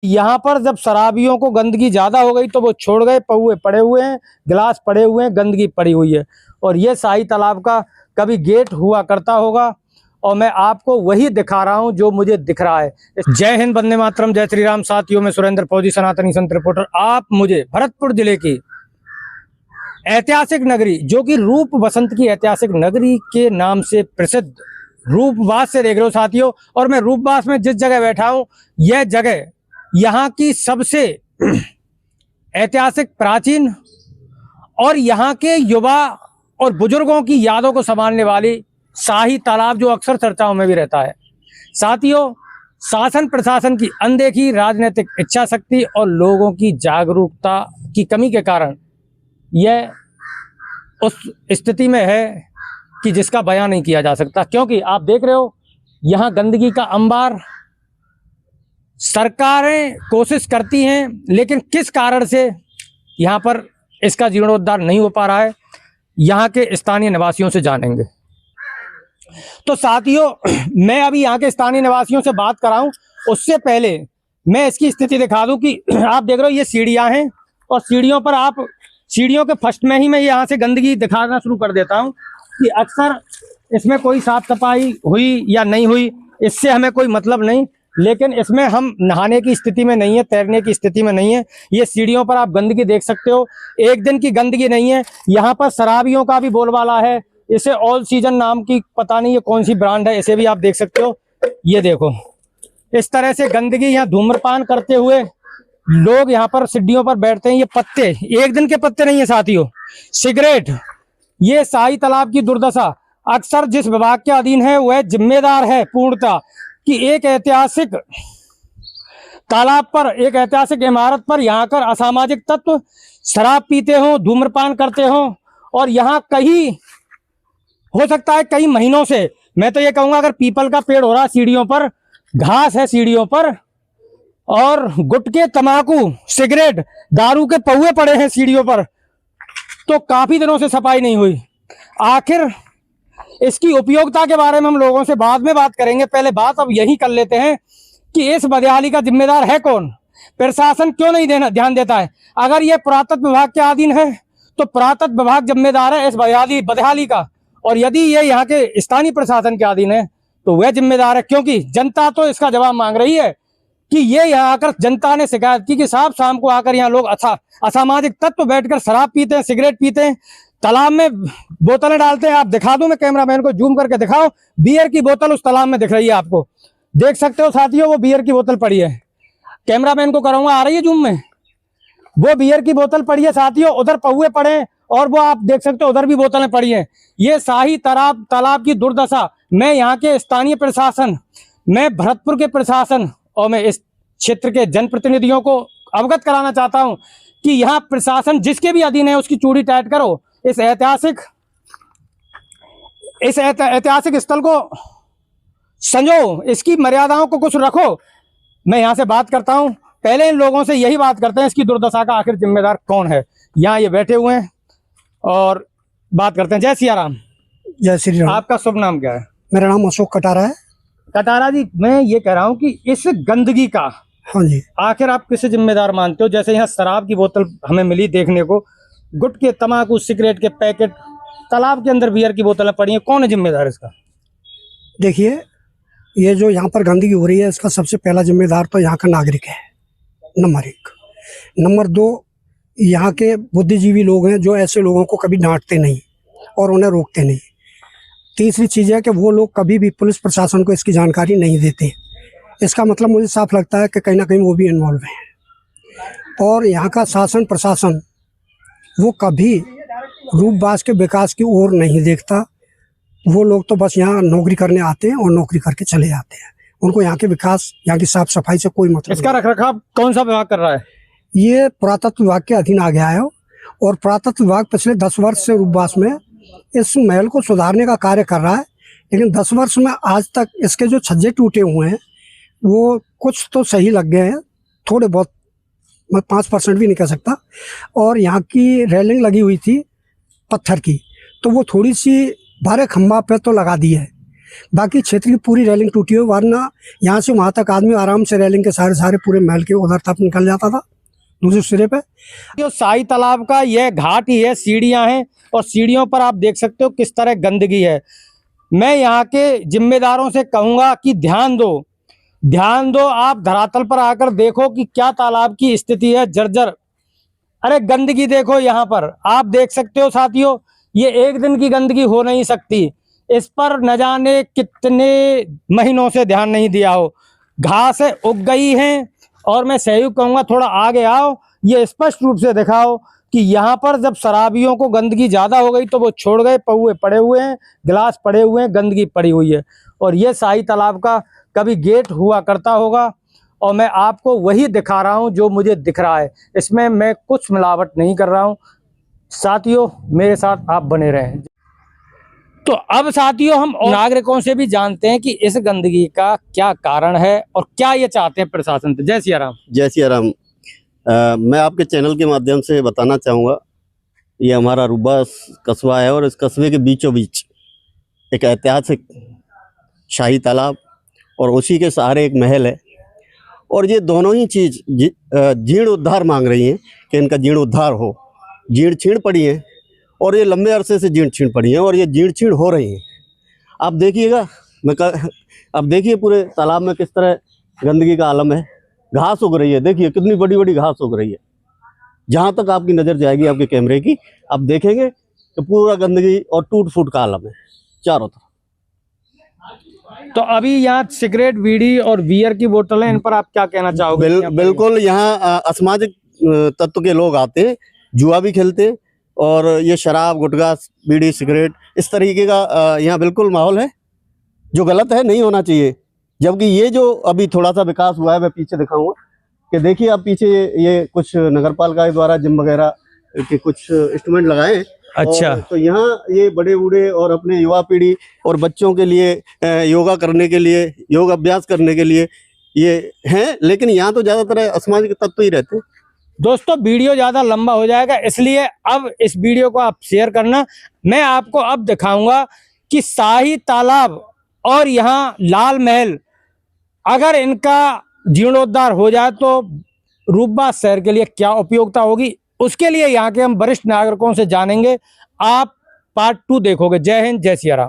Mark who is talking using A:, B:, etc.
A: यहाँ पर जब शराबियों को गंदगी ज्यादा हो गई तो वो छोड़ गए, पौए पड़े हुए हैं, गिलास पड़े हुए हैं, गंदगी पड़ी हुई है। और ये शाही तालाब का कभी गेट हुआ करता होगा और मैं आपको वही दिखा रहा हूं जो मुझे दिख रहा है। जय हिंद, वंदे मातरम, जय श्री राम। साथियों में सुरेंद्र फौजी, सनातनी संत रिपोर्टर। आप मुझे भरतपुर जिले की ऐतिहासिक नगरी, जो कि रूप बसंत की ऐतिहासिक नगरी के नाम से प्रसिद्ध रूपवास से देख रहे हो साथियों। और मैं रूपवास में जिस जगह बैठा हूं, यह जगह यहाँ की सबसे ऐतिहासिक, प्राचीन और यहाँ के युवा और बुजुर्गों की यादों को संभालने वाली शाही तालाब, जो अक्सर चर्चाओं में भी रहता है। साथियों, शासन प्रशासन की अनदेखी, राजनीतिक इच्छा शक्ति और लोगों की जागरूकता की कमी के कारण यह उस स्थिति में है कि जिसका बयान नहीं किया जा सकता। क्योंकि आप देख रहे हो यहाँ गंदगी का अंबार। सरकारें कोशिश करती हैं, लेकिन किस कारण से यहाँ पर इसका जीर्णोद्धार नहीं हो पा रहा है, यहाँ के स्थानीय निवासियों से जानेंगे। तो साथियों, मैं अभी यहाँ के स्थानीय निवासियों से बात कराऊं, उससे पहले मैं इसकी स्थिति दिखा दूं कि आप देख रहे हो ये सीढ़ियां हैं, और सीढ़ियों पर आप, सीढ़ियों के फर्स्ट में ही मैं यहाँ से गंदगी दिखाना शुरू कर देता हूँ कि अक्सर इसमें कोई साफ सफाई हुई या नहीं हुई, इससे हमें कोई मतलब नहीं। लेकिन इसमें हम नहाने की स्थिति में नहीं है, तैरने की स्थिति में नहीं है। ये सीढ़ियों पर आप गंदगी देख सकते हो, एक दिन की गंदगी नहीं है। यहाँ पर शराबियों का भी बोलबाला है। इसे ऑल सीजन नाम की, पता नहीं ये कौन सी ब्रांड है, इसे भी आप देख सकते हो। ये देखो, इस तरह से गंदगी, यहाँ धूम्रपान करते हुए लोग यहाँ पर सीढ़ियों पर बैठते हैं। ये पत्ते एक दिन के पत्ते नहीं है साथियों, सिगरेट। ये शाही तालाब की दुर्दशा अक्सर जिस विभाग के अधीन है वह जिम्मेदार है पूर्णतः कि एक ऐतिहासिक तालाब पर, एक ऐतिहासिक इमारत पर यहाँ कर असामाजिक तत्व शराब पीते हों, धूम्रपान करते हों। और यहाँ कहीं हो सकता है कई महीनों से, मैं तो ये कहूंगा, अगर पीपल का पेड़ हो रहा सीढ़ियों पर, घास है सीढ़ियों पर, और गुटखे, तंबाकू, सिगरेट, दारू के पौए पड़े हैं सीढ़ियों पर, तो काफी दिनों से सफाई नहीं हुई। आखिर इसकी उपयोगिता के बारे में हम लोगों से बाद में बात करेंगे। पहले बात अब यही कर लेते हैं कि इस बदहाली का जिम्मेदार है कौन, प्रशासन क्यों नहीं ध्यान देता है। अगर ये पुरातत्व विभाग के अधीन है तो पुरातत्व विभाग जिम्मेदार है इस बदहाली का, और यदि ये यहाँ के स्थानीय प्रशासन के अधीन है तो वह जिम्मेदार है। क्योंकि जनता तो इसका जवाब मांग रही है कि ये यहाँ आकर जनता ने शिकायत की कि साहब शाम को आकर यहाँ लोग असामाजिक तत्व बैठकर शराब पीते हैं, सिगरेट पीते हैं, तालाब में बोतलें डालते हैं। आप दिखा दूं, मैं कैमरामैन को जूम करके दिखाओ, बियर की बोतल उस तालाब में दिख रही है, आपको देख सकते हो साथियों, वो बियर की बोतल पड़ी है। कैमरामैन को कराऊंगा, आ रही है जूम में, वो बियर की बोतल पड़ी है साथियों। उधर पौए पड़े और वो आप देख सकते हो उधर भी बोतलें पड़ी हैं। ये शाही तालाब की दुर्दशा मैं यहाँ के स्थानीय प्रशासन, मैं भरतपुर के प्रशासन और मैं इस क्षेत्र के जनप्रतिनिधियों को अवगत कराना चाहता हूँ कि यहाँ प्रशासन जिसके भी अधीन है उसकी चूड़ी टाइट करो। इस ऐतिहासिक स्थल को संजो, इसकी मर्यादाओं को कुछ रखो। मैं यहाँ से बात करता हूँ, पहले इन लोगों से यही बात करते हैं, इसकी दुर्दशा का आखिर जिम्मेदार कौन है। यहाँ ये बैठे हुए हैं और बात करते हैं। जय सिया राम।
B: जय श्री राम।
A: आपका शुभ नाम क्या है?
B: मेरा नाम अशोक कटारा है।
A: कटारा जी, मैं ये कह रहा हूँ कि इस गंदगी का,
B: हाँ जी,
A: आखिर आप किसे जिम्मेदार मानते हो? जैसे यहाँ शराब की बोतल हमें मिली देखने को, गुटखे, तंबाकू, सिगरेट के पैकेट, तालाब के अंदर बियर की बोतलें पड़ी हैं, कौन है जिम्मेदार इसका?
B: देखिए, ये जो यहाँ पर गंदगी हो रही है इसका सबसे पहला जिम्मेदार तो यहाँ का नागरिक है, नंबर 1। नंबर 2, यहाँ के बुद्धिजीवी लोग हैं जो ऐसे लोगों को कभी डांटते नहीं और उन्हें रोकते नहीं। तीसरी चीज़ है कि वो लोग कभी भी पुलिस प्रशासन को इसकी जानकारी नहीं देते। इसका मतलब मुझे साफ लगता है कि कहीं ना कहीं वो भी इन्वॉल्व हैं। और यहाँ का शासन प्रशासन वो कभी रूपवास के विकास की ओर नहीं देखता। वो लोग तो बस यहाँ नौकरी करने आते हैं और नौकरी करके चले जाते हैं। उनको यहाँ के विकास, यहाँ की साफ सफाई से कोई मतलब।
A: इसका रखरखाव कौन सा विभाग कर रहा है?
B: ये पुरातत्व विभाग के अधीन आ गया है, और पुरातत्व विभाग पिछले 10 वर्ष से रूपवास में इस महल को सुधारने का कार्य कर रहा है। लेकिन 10 वर्ष में आज तक इसके जो छज्जे टूटे हुए हैं वो कुछ तो सही लग गए हैं, थोड़े बहुत, मैं 5% भी नहीं कह सकता। और यहाँ की रेलिंग लगी हुई थी पत्थर की, तो वो थोड़ी सी भारे खंभा पे तो लगा दी है, बाकी क्षेत्र की पूरी रेलिंग टूटी हुई, वरना यहाँ से वहाँ तक आदमी आराम से रेलिंग के सारे पूरे महल के उधर तक निकल जाता था दूसरे सिरे पे।
A: जो शाही तालाब का यह घाट ही है, सीढ़ियां हैं और सीढ़ियों पर आप देख सकते हो किस तरह गंदगी है। मैं यहाँ के जिम्मेदारों से कहूँगा कि ध्यान दो, आप धरातल पर आकर देखो कि क्या तालाब की स्थिति है, जर्जर। अरे गंदगी देखो, यहाँ पर आप देख सकते हो साथियों, ये एक दिन की गंदगी हो नहीं सकती। इस पर न जाने कितने महीनों से ध्यान नहीं दिया हो। घास उग गई है और मैं सहयोग कहूँगा थोड़ा आगे आओ, ये स्पष्ट रूप से दिखाओ कि यहाँ पर जब शराबियों को गंदगी ज़्यादा हो गई तो वो छोड़ गए, पौए पड़े हुए हैं, गिलास पड़े हुए हैं, गंदगी पड़ी हुई है। और ये शाही तालाब का कभी गेट हुआ करता होगा और मैं आपको वही दिखा रहा हूँ जो मुझे दिख रहा है, इसमें मैं कुछ मिलावट नहीं कर रहा हूँ। साथियों मेरे साथ आप बने रहें। तो अब साथियों हम और नागरिकों से भी जानते हैं कि इस गंदगी का क्या कारण है और क्या ये चाहते हैं प्रशासन से। जय सिया राम।
C: जय सिया राम। मैं आपके चैनल के माध्यम से बताना चाहूँगा, ये हमारा रूबा कस्बा है और इस कस्बे के बीचों बीच एक ऐतिहासिक शाही तालाब और उसी के सहारे एक महल है। और ये दोनों ही चीज़ जीर्णोद्धार मांग रही हैं कि इनका जीर्णोद्धार हो। जीर्ण छीण पड़ी हैं और ये लंबे अरसे से जीर्ण छीण पड़ी हैं और ये जीर्ण छीण हो रही हैं। आप देखिएगा, अब देखिए पूरे तालाब में किस तरह गंदगी का आलम है। घास उग रही है, देखिए कितनी बड़ी बड़ी घास उग रही है। जहाँ तक आपकी नज़र जाएगी आपके कैमरे की, आप देखेंगे कि पूरा गंदगी और टूट फूट का आलम है चारों तरफ।
A: तो अभी यहाँ सिगरेट, बीड़ी और बियर की बोतलें, इन पर आप क्या कहना चाहोगे?
C: बिल्कुल, यहाँ असामाजिक तत्व के लोग आते हैं, जुआ भी खेलते हैं और ये शराब, गुटखा, बीड़ी, सिगरेट इस तरीके का यहाँ बिल्कुल माहौल है जो गलत है, नहीं होना चाहिए। जबकि ये जो अभी थोड़ा सा विकास हुआ है, मैं पीछे दिखाऊंगा कि देखिए आप पीछे ये कुछ नगरपालिका के द्वारा जिम वगैरह के कुछ इंस्ट्रूमेंट लगाए हैं।
A: अच्छा,
C: तो यहाँ ये बड़े बूढ़े और अपने युवा पीढ़ी और बच्चों के लिए योगा करने के लिए, योग अभ्यास करने के लिए ये हैं, लेकिन यहाँ तो ज़्यादातर असामाजिक तत्व ही रहते हैं।
A: दोस्तों वीडियो ज़्यादा लंबा हो जाएगा, इसलिए अब इस वीडियो को आप शेयर करना। मैं आपको अब दिखाऊंगा कि शाही तालाब और यहाँ लाल महल, अगर इनका जीर्णोद्धार हो जाए तो रूपा शहर के लिए क्या उपयोगिता होगी, उसके लिए यहाँ के हम वरिष्ठ नागरिकों से जानेंगे। आप पार्ट 2 देखोगे। जय हिंद, जय सिया राम।